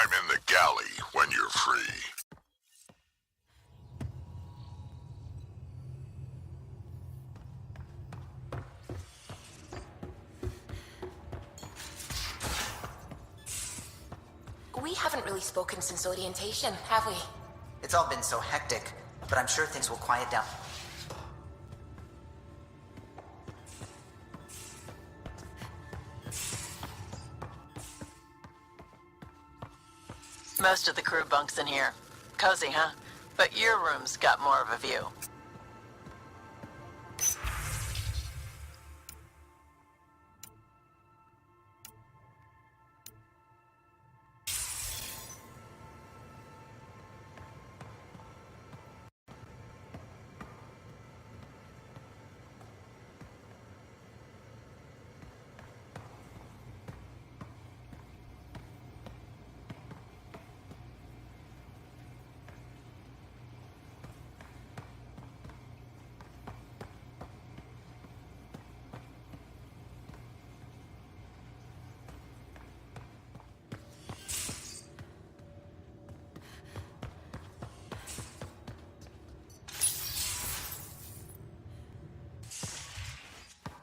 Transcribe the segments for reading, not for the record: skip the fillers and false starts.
I'm in the galley when you're free. We haven't really spoken since orientation, have we? It's all been so hectic, but I'm sure things will quiet down. Most of the crew bunks in here. Cozy, huh? But your room's got more of a view.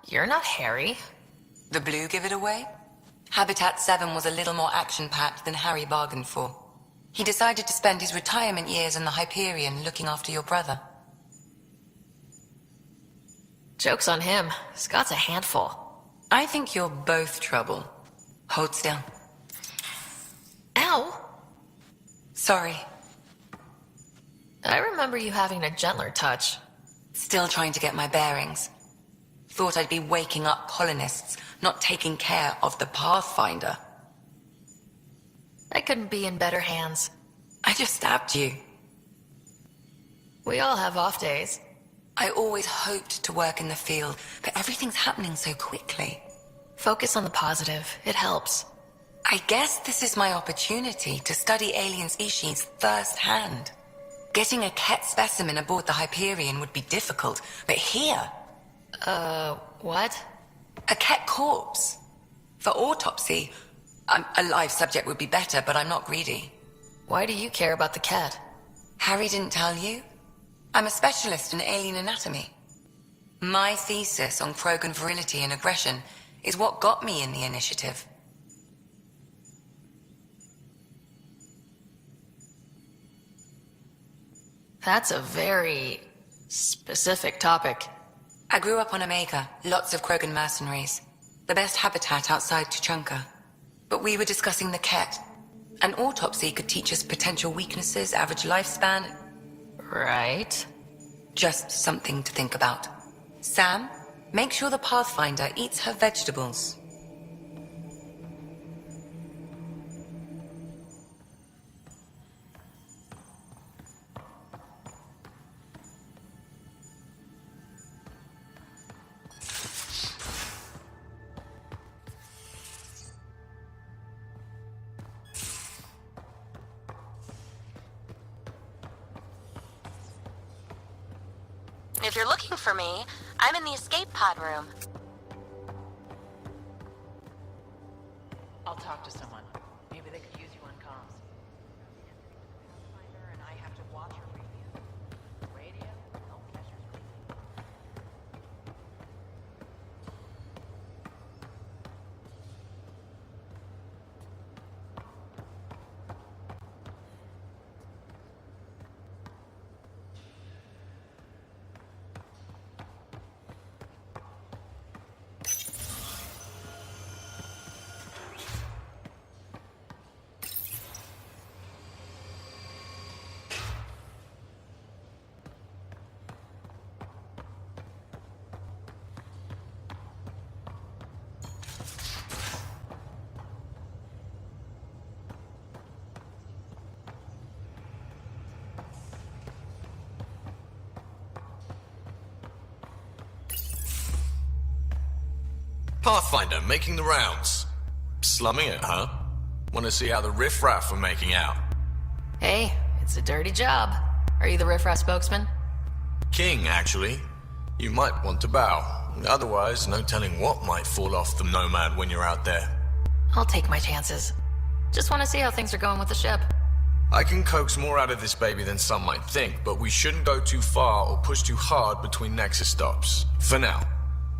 You're not Harry. The blue give it away? Habitat 7 was a little more action-packed than Harry bargained for. He decided to spend his retirement years in the Hyperion looking after your brother. Joke's on him. Scott's a handful. I think you're both trouble. Hold still. Ow! Sorry. I remember you having a gentler touch. Still trying to get my bearings. Thought I'd be waking up colonists, not taking care of the Pathfinder. I couldn't be in better hands. I just stabbed you. We all have off days. I always hoped to work in the field, but everything's happening so quickly. Focus on the positive. It helps. I guess this is my opportunity to study alien species firsthand. Getting a Ket specimen aboard the Hyperion would be difficult, but here... What? A Ket corpse. For autopsy, a live subject would be better, but I'm not greedy. Why do you care about the cat? Harry didn't tell you? I'm a specialist in alien anatomy. My thesis on Krogan virility and aggression is what got me in the initiative. That's a very specific topic. I grew up on Omega, lots of Krogan mercenaries. The best habitat outside Tuchanka. But we were discussing the Ket. An autopsy could teach us potential weaknesses, average lifespan. Right. Just something to think about. Sam, make sure the Pathfinder eats her vegetables. If you're looking for me, I'm in the escape pod room. I'll talk to someone. Maybe they could use you on comms. And I have to watch her radio. Radio? No pleasure. Pathfinder making the rounds. Slumming it, huh? Want to see how the riffraff are making out? Hey, it's a dirty job. Are you the riffraff spokesman? King, actually. You might want to bow. Otherwise, no telling what might fall off the Nomad when you're out there. I'll take my chances. Just want to see how things are going with the ship. I can coax more out of this baby than some might think, but we shouldn't go too far or push too hard between Nexus stops. For now.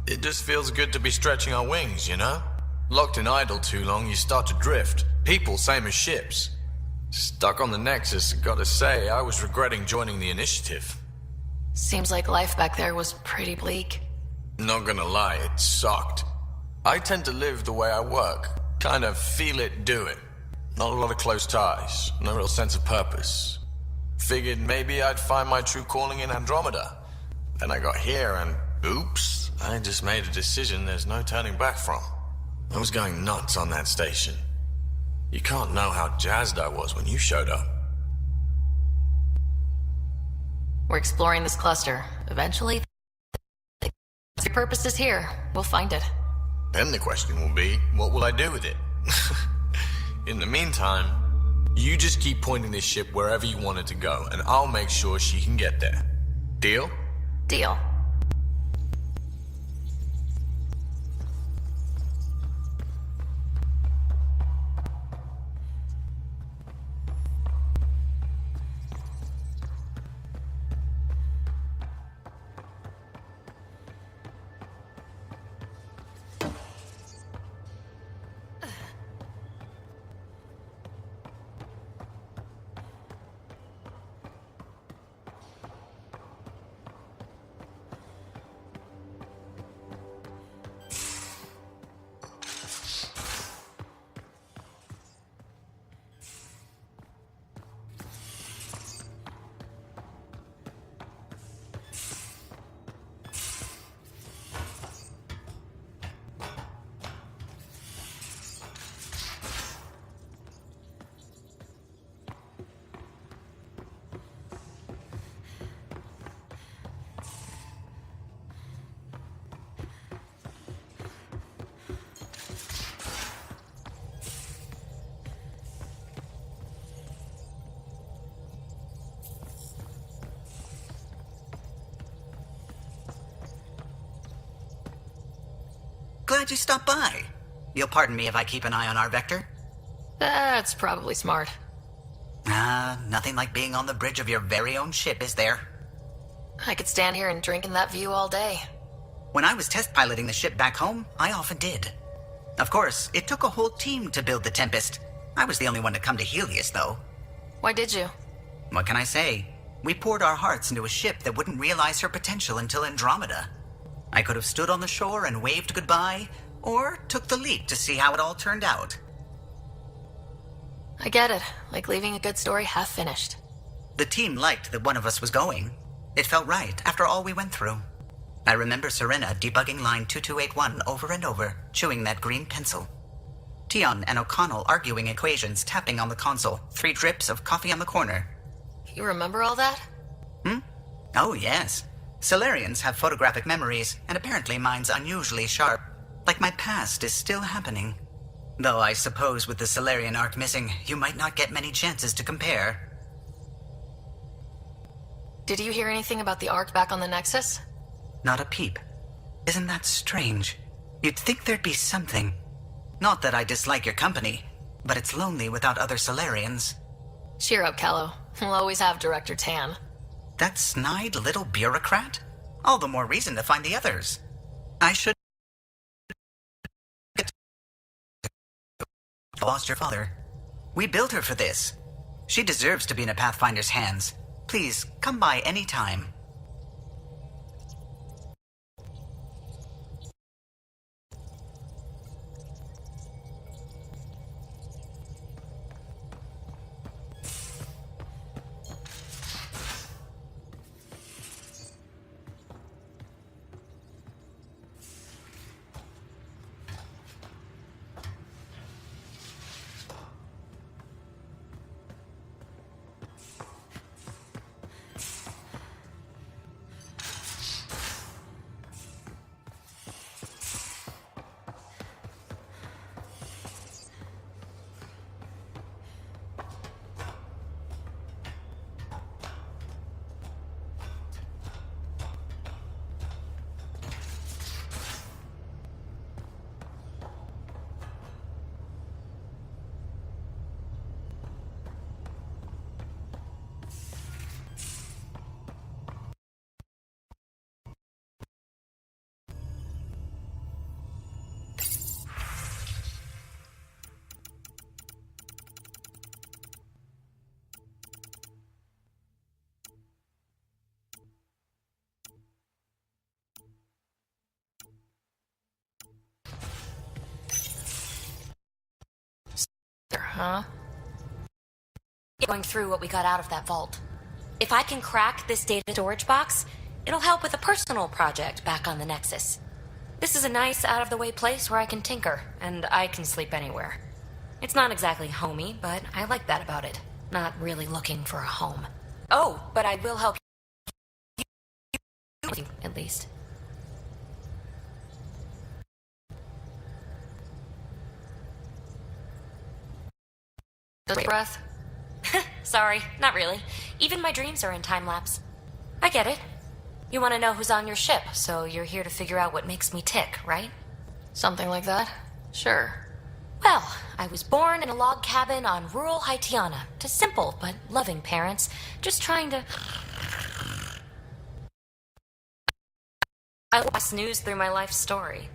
It just feels good to be stretching our wings, you know? Locked in idle too long, you start to drift. People, same as ships. Stuck on the Nexus, gotta say, I was regretting joining the initiative. Seems like life back there was pretty bleak. Not gonna lie, it sucked. I tend to live the way I work. Kind of feel it, do it. Not a lot of close ties, no real sense of purpose. Figured maybe I'd find my true calling in Andromeda. Then I got here and, oops, I just made a decision there's no turning back from. I was going nuts on that station. You can't know how jazzed I was when you showed up. We're exploring this cluster. Eventually, if your purpose is here, we'll find it. Then the question will be, what will I do with it? In the meantime, you just keep pointing this ship wherever you want it to go, and I'll make sure she can get there. Deal? Deal. Glad you stopped by. You'll pardon me if I keep an eye on our Vector? That's probably smart. Nothing like being on the bridge of your very own ship, is there? I could stand here and drink in that view all day. When I was test piloting the ship back home, I often did. Of course, it took a whole team to build the Tempest. I was the only one to come to Helios, though. Why did you? What can I say? We poured our hearts into a ship that wouldn't realize her potential until Andromeda. I could have stood on the shore and waved goodbye, or took the leap to see how it all turned out. I get it. Like leaving a good story half finished. The team liked that one of us was going. It felt right after all we went through. I remember Serena debugging line 2281 over and over, chewing that green pencil. Tion and O'Connell arguing equations, tapping on the console, 3 drips of coffee on the corner. You remember all that? Oh, yes. Solarians have photographic memories, and apparently mine's unusually sharp. Like my past is still happening. Though I suppose with the Solarian arc missing, you might not get many chances to compare. Did you hear anything about the Ark back on the Nexus? Not a peep. Isn't that strange? You'd think there'd be something. Not that I dislike your company, but it's lonely without other Solarians. Cheer up, Callow. We'll always have Director Tan. That snide little bureaucrat? All the more reason to find the others. I should... lost your father. We built her for this. She deserves to be in a Pathfinder's hands. Please, come by any time. huh? Going through what we got out of that vault. If I can crack this data storage box, it'll help with a personal project back on the Nexus. This is a nice, out-of-the-way place where I can tinker, and I can sleep anywhere. It's not exactly homey, but I like that about it. Not really looking for a home. Oh, but I will help you, at least. Breath? Sorry, not really. Even my dreams are in time-lapse. I get it. You want to know who's on your ship, so you're here to figure out what makes me tick, right? Something like that? Sure. Well, I was born in a log cabin on rural Haitiana to simple but loving parents, just trying to... I snooze through my life story.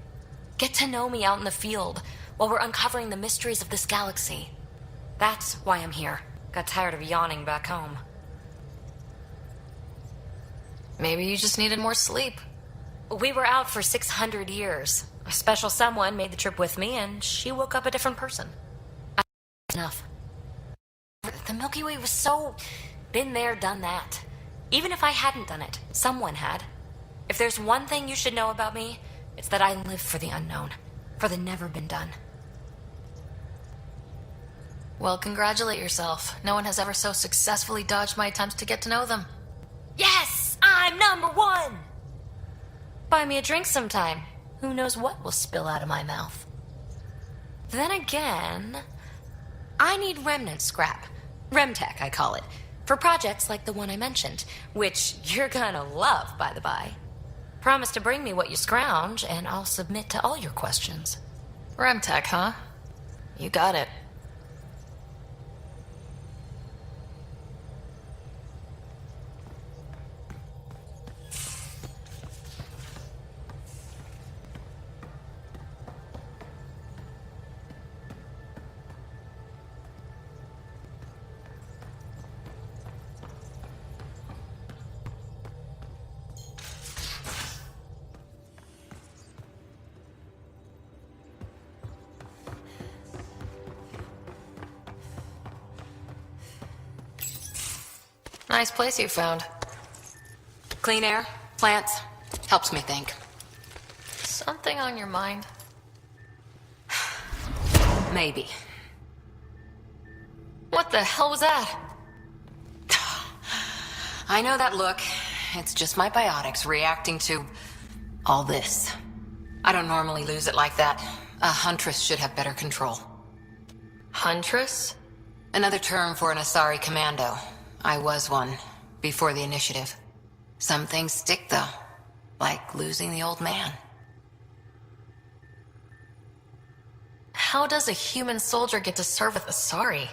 Get to know me out in the field while we're uncovering the mysteries of this galaxy. That's why I'm here. Got tired of yawning back home. Maybe you just needed more sleep. We were out for 600 years. A special someone made the trip with me, and she woke up a different person. Enough. The Milky Way was so... been there, done that. Even if I hadn't done it, someone had. If there's one thing you should know about me, it's that I live for the unknown. For the never been done. Well, congratulate yourself. No one has ever so successfully dodged my attempts to get to know them. Yes! I'm #1! Buy me a drink sometime. Who knows what will spill out of my mouth. Then again, I need remnant scrap. Remtech, I call it. For projects like the one I mentioned, which you're gonna love, by the by. Promise to bring me what you scrounge, and I'll submit to all your questions. Remtech, huh? You got it. Nice place you found. Clean air, plants, helps me think. Something on your mind? Maybe. What the hell was that? I know that look. It's just my biotics reacting to all this. I don't normally lose it like that. A huntress should have better control. Huntress? Another term for an Asari commando. I was one, before the initiative. Some things stick, though. Like losing the old man. How does a human soldier get to serve with Asari?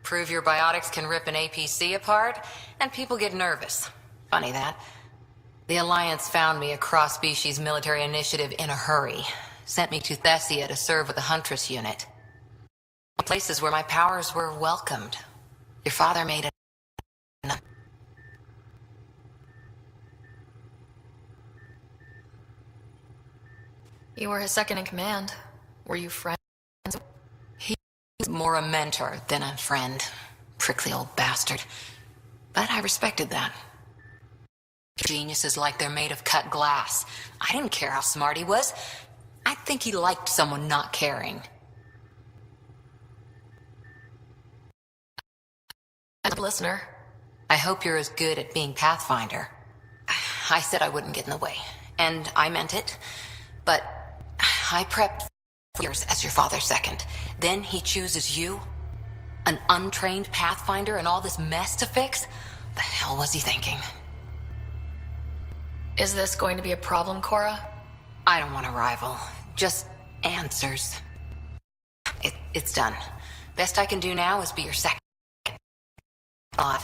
Prove your biotics can rip an APC apart, and people get nervous. Funny that. The Alliance found me a cross-species military initiative in a hurry. Sent me to Thessia to serve with the Huntress unit. Places where my powers were welcomed. Your father made it. You were his second in command. Were you friends? He was more a mentor than a friend. Prickly old bastard. But I respected that. Geniuses like they're made of cut glass. I didn't care how smart he was. I think he liked someone not caring. I'm a listener. I hope you're as good at being Pathfinder. I said I wouldn't get in the way. And I meant it. But I prepped for years as your father's second. Then he chooses you? An untrained Pathfinder and all this mess to fix? The hell was he thinking? Is this going to be a problem, Cora? I don't want a rival. Just answers. It's done. Best I can do now is be your second. Odd.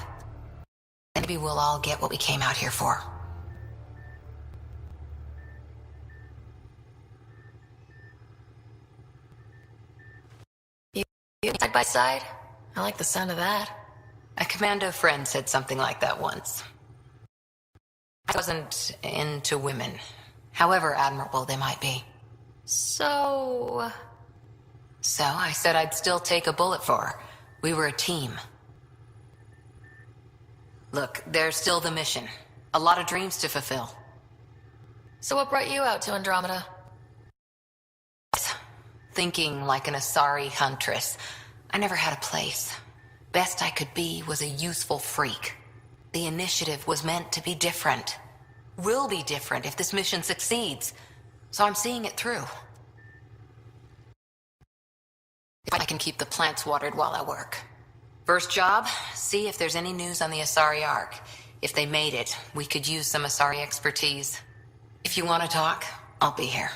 Maybe we'll all get what we came out here for. You side by side? I like the sound of that. A commando friend said something like that once. I wasn't into women, however admirable they might be. So... So I said I'd still take a bullet for her. We were a team. Look, there's still the mission. A lot of dreams to fulfill. So what brought you out to Andromeda? Thinking like an Asari huntress. I never had a place. Best I could be was a useful freak. The initiative was meant to be different. Will be different if this mission succeeds. So I'm seeing it through. If I can keep the plants watered while I work. First job, see if there's any news on the Asari Ark. If they made it, we could use some Asari expertise. If you want to talk, I'll be here.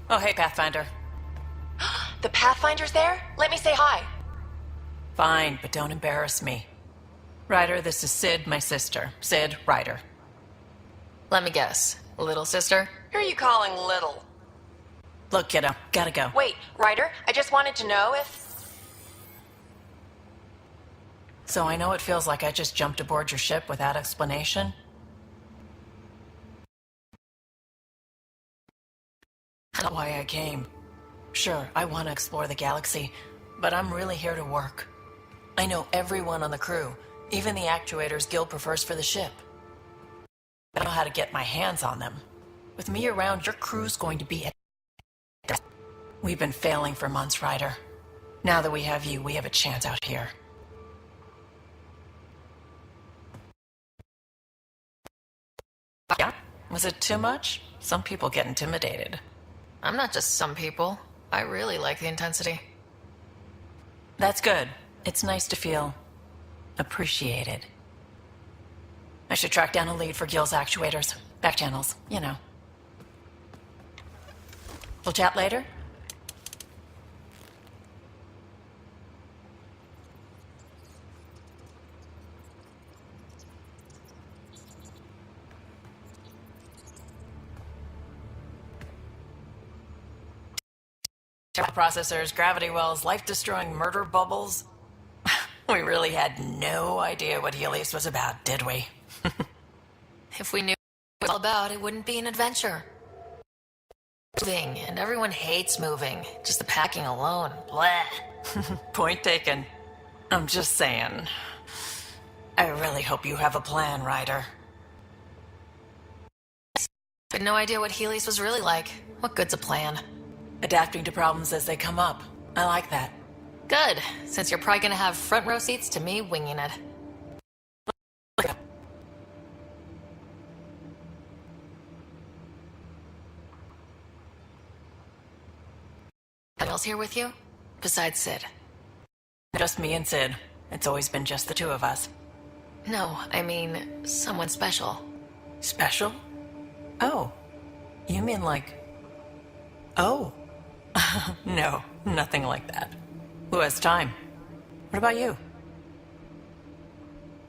Oh, hey, Pathfinder. The Pathfinder's there? Let me say hi. Fine, but don't embarrass me. Ryder, this is Sid, my sister. Sid, Ryder. Let me guess. Little sister? Who are you calling little? Look, kiddo, gotta go. Wait, Ryder, I just wanted to know if... So I know it feels like I just jumped aboard your ship without explanation. That's why I came. Sure, I want to explore the galaxy, but I'm really here to work. I know everyone on the crew, even the actuators Guild prefers for the ship. I know how to get my hands on them. With me around, your crew's going to be at... We've been failing for months, Ryder. Now that we have you, we have a chance out here. Yeah? Was it too much? Some people get intimidated. I'm not just some people. I really like the intensity. That's good. It's nice to feel appreciated. I should track down a lead for Gil's actuators. Back channels, you know. We'll chat later? Processors, gravity wells, life-destroying murder bubbles. We really had no idea what Helios was about, did we? If we knew what it was all about, it wouldn't be an adventure. moving, and everyone hates moving. Just the packing alone. Bleh. Point taken. I'm just saying. I really hope you have a plan, Ryder. I had no idea what Healy's was really like. What good's a plan? Adapting to problems as they come up. I like that. Good, since you're probably gonna have front row seats to me winging it. Anyone else here with you? Besides Sid? Just me and Sid. It's always been just the two of us. No, I mean, someone special. Special? Oh. You mean like... Oh. No, nothing like that. Who has time? What about you?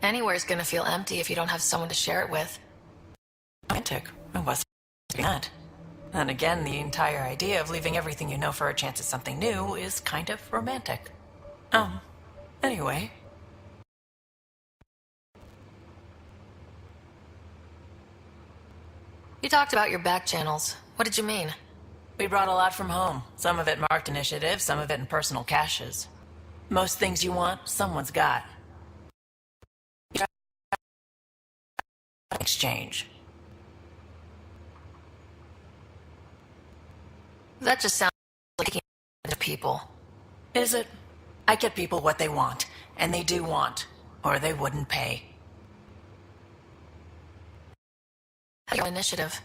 Anywhere's gonna feel empty if you don't have someone to share it with. Romantic. I wasn't that. And again, the entire idea of leaving everything you know for a chance at something new is kind of romantic. Anyway. You talked about your back channels. What did you mean? We brought a lot from home. Some of it marked initiative, some of it in personal caches. Most things you want, someone's got. Exchange. That just sounds like taking advantage of people. Is it? I get people what they want, and they do want, or they wouldn't pay. Your initiative.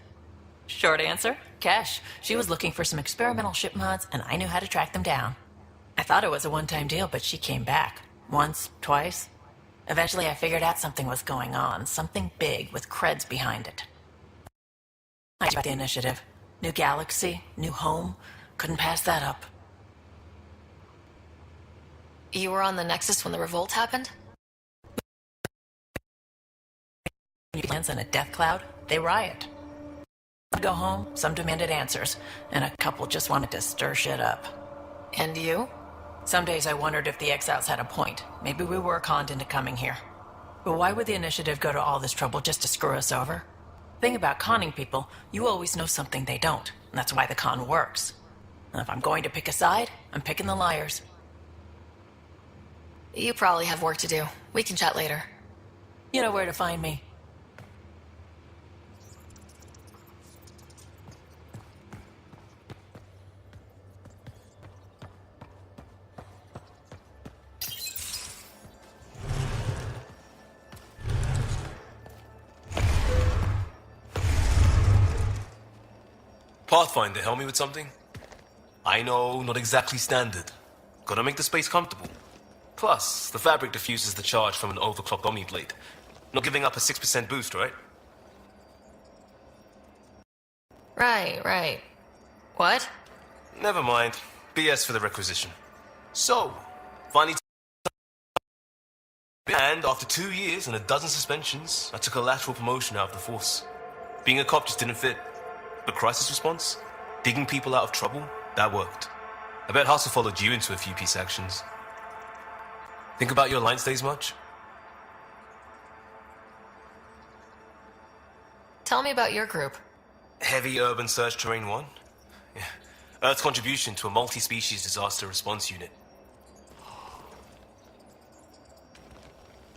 Short answer, Cash. She was looking for some experimental ship mods, and I knew how to track them down. I thought it was a one-time deal, but she came back. Once, twice. Eventually I figured out something was going on, something big with creds behind it. I got the initiative. New galaxy, new home. Couldn't pass that up. You were on the Nexus when the revolt happened? Plans in a death cloud, they riot. I'd go home, some demanded answers, and a couple just wanted to stir shit up. And you? Some days I wondered if the exiles had a point. Maybe we were conned into coming here. But why would the initiative go to all this trouble just to screw us over? Thing about conning people, you always know something they don't, and that's why the con works. And if I'm going to pick a side, I'm picking the liars. You probably have work to do. We can chat later. You know where to find me. Pathfinder, help me with something? I know, not exactly standard. Gotta make the space comfortable. Plus, the fabric diffuses the charge from an overclocked Omniblade. Not giving up a 6% boost, right? Right. What? Never mind. BS for the requisition. So, finally... And after 2 years and a dozen suspensions, I took a lateral promotion out of the force. Being a cop just didn't fit. But crisis response? Digging people out of trouble? That worked. I bet Hustle followed you into a few peace actions. Think about your Alliance days much? Tell me about your group. Heavy Urban Search Terrain 1? Yeah. Earth's contribution to a multi-species disaster response unit.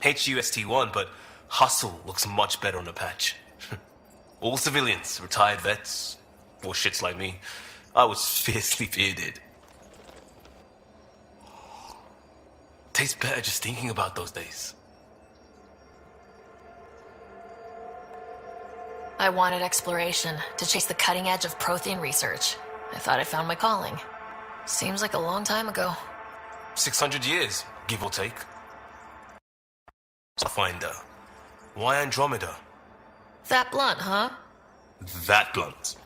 HUST-1, but Hustle looks much better on the patch. All civilians, retired vets, or shits like me. I was fiercely bearded. Tastes better just thinking about those days. I wanted exploration, to chase the cutting edge of Prothean research. I thought I found my calling. Seems like a long time ago. 600 years, give or take. Pathfinder. Why Andromeda? That blunt, huh? That blunt.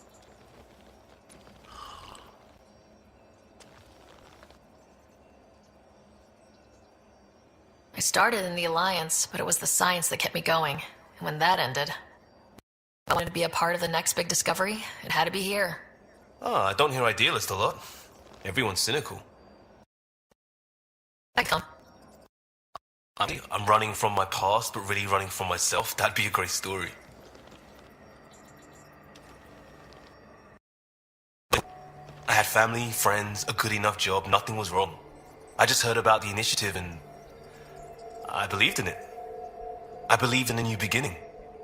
I started in the Alliance, but it was the science that kept me going. And when that ended, I wanted to be a part of the next big discovery. It had to be here. I don't hear idealist a lot. Everyone's cynical. I come. I'm running from my past, but really running from myself. That'd be a great story. I had family, friends, a good enough job, nothing was wrong. I just heard about the initiative and I believed in it. I believed in a new beginning.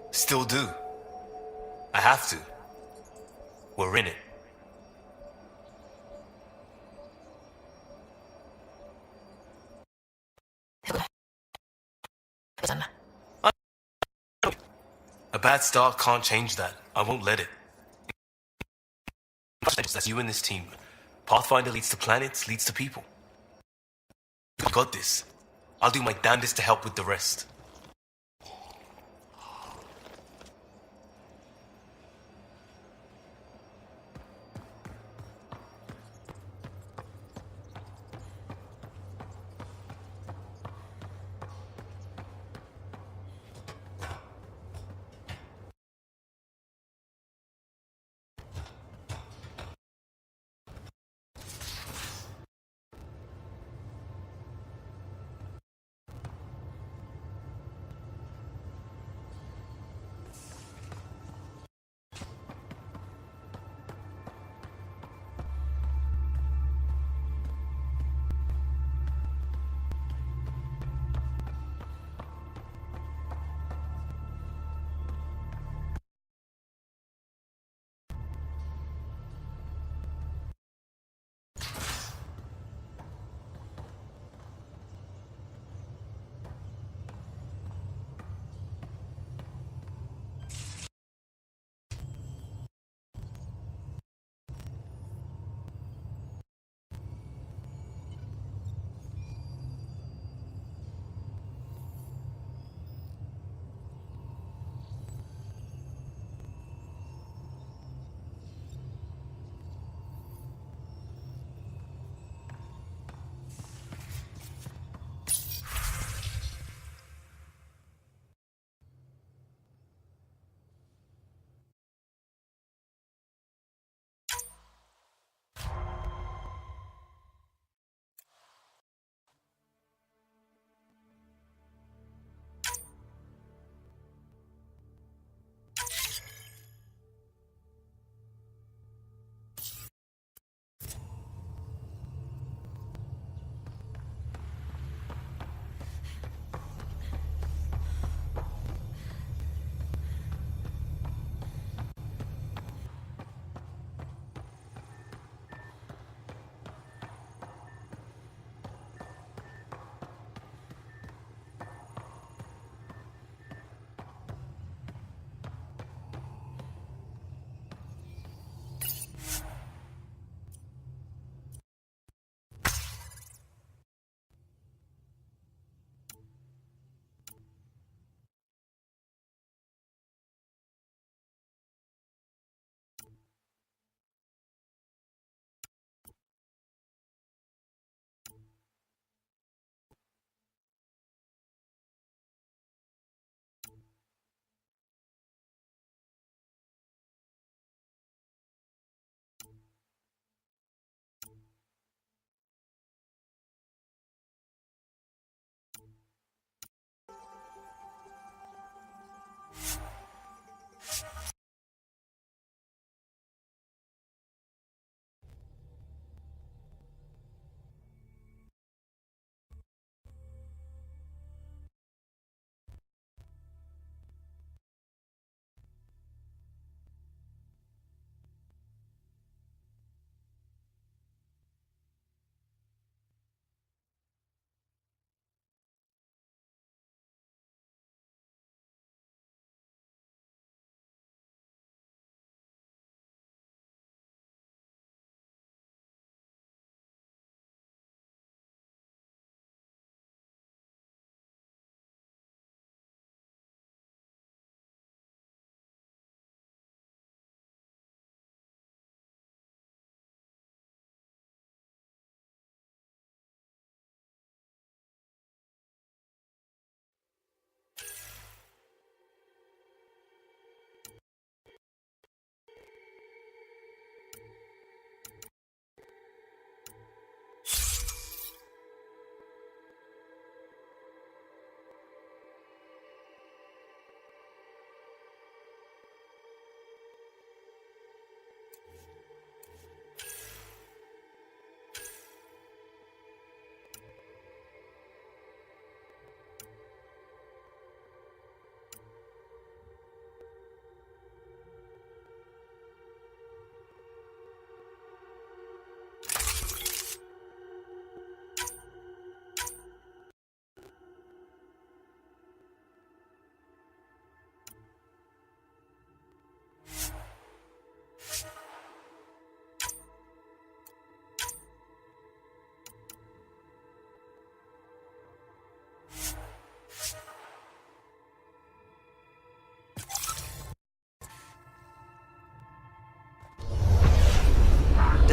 Still do. I have to. We're in it. Listen, A bad start can't change that. I won't let it. That's you and this team. Pathfinder leads to planets, leads to people. You got this. I'll do my damnedest to help with the rest.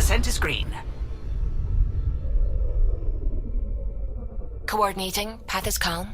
Descent is green. Coordinating. Path is calm.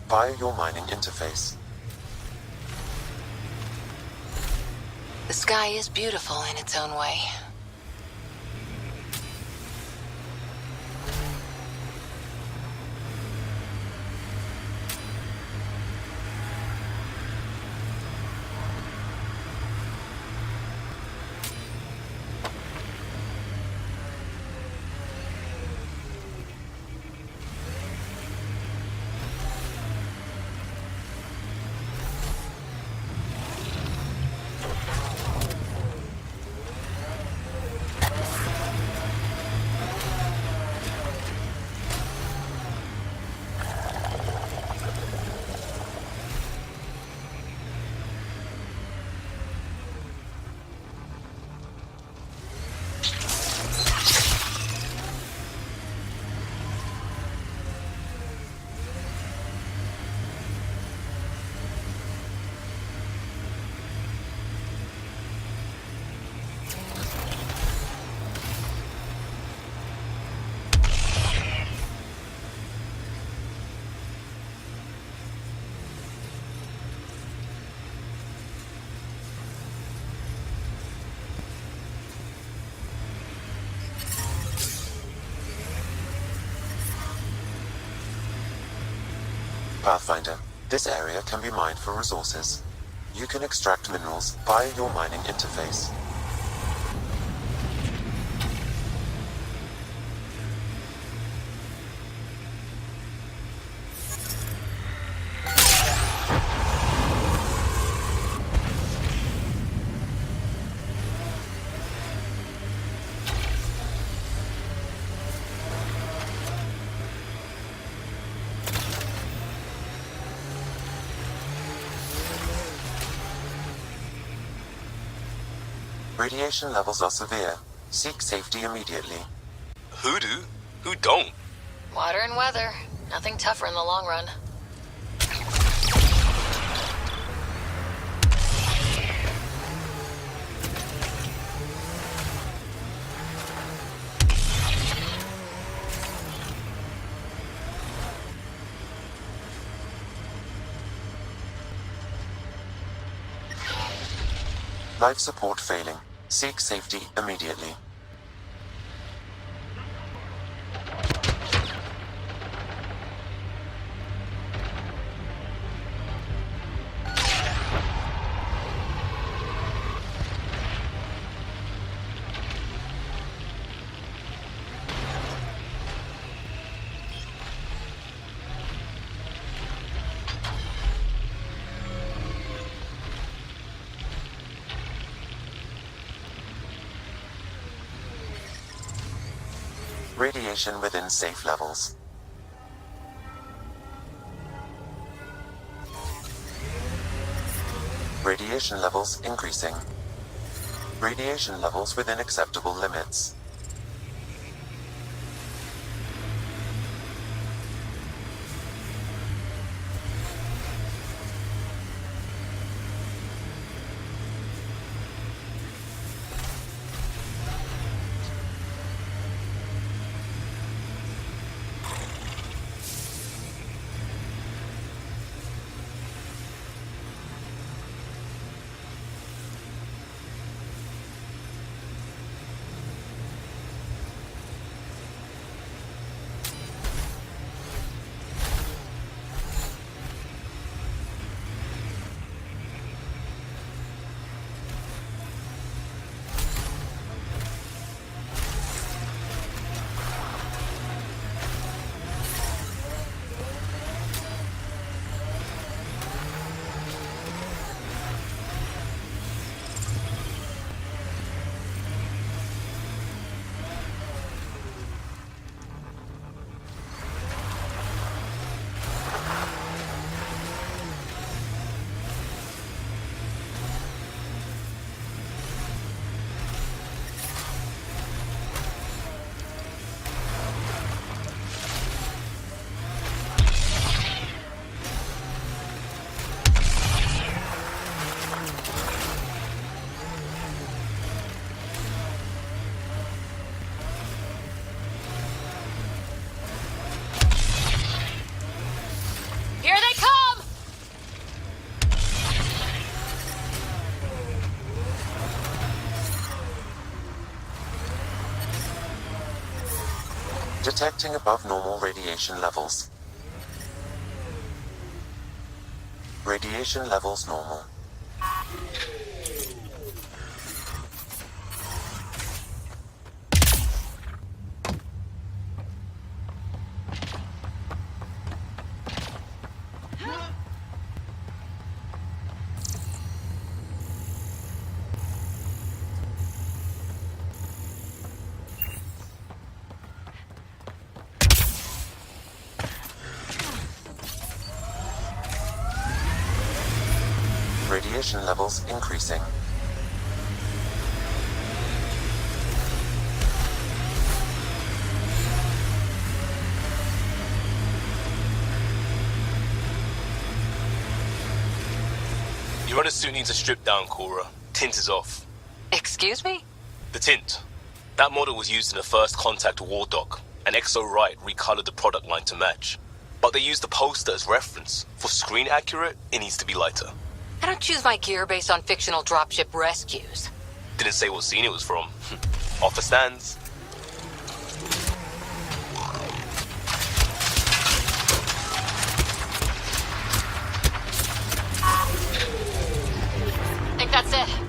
Via your mining interface. The sky is beautiful in its own way. Pathfinder, this area can be mined for resources. You can extract minerals via your mining interface. Radiation levels are severe. Seek safety immediately. Who do? Who don't? Water and weather. Nothing tougher in the long run. Life support failing. Seek safety immediately. Radiation within safe levels. Radiation levels increasing. Radiation levels within acceptable limits. Detecting above normal radiation levels. Radiation levels normal. Radiation levels increasing. Your runner suit needs a strip down, Cora. Tint is off. Excuse me? The tint. That model was used in the first Contact War doc, and Exo Wright recolored the product line to match. But they used the poster as reference. For screen accurate, it needs to be lighter. I don't choose my gear based on fictional dropship rescues. Didn't say what scene it was from. Offer stands. I think that's it.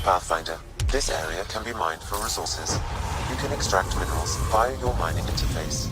Pathfinder, this area can be mined for resources. You can extract minerals via your mining interface.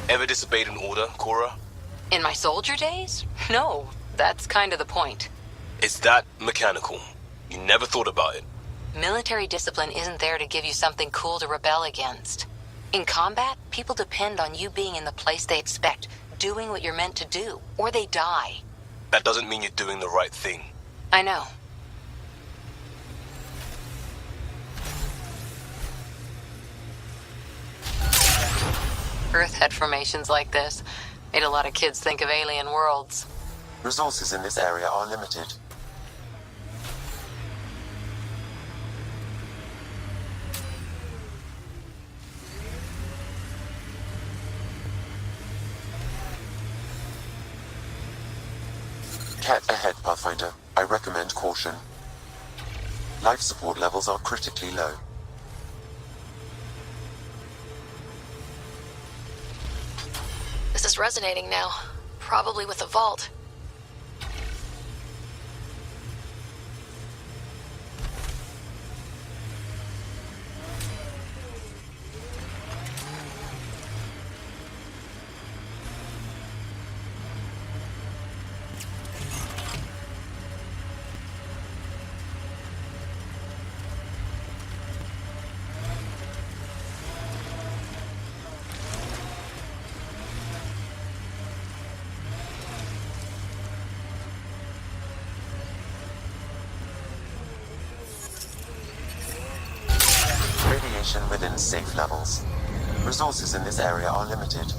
Ever disobeyed an order, Cora? In my soldier days? No, that's kind of the point. It's that mechanical. You never thought about it. Military discipline isn't there to give you something cool to rebel against. In combat, people depend on you being in the place they expect, doing what you're meant to do, or they die. That doesn't mean you're doing the right thing. I know. Earth had formations like this. Made a lot of kids think of alien worlds. Resources in this area are limited. Cat ahead, Pathfinder. I recommend caution. Life support levels are critically low. This is resonating now. Probably with the vault. Radiation within safe levels. Resources in this area are limited.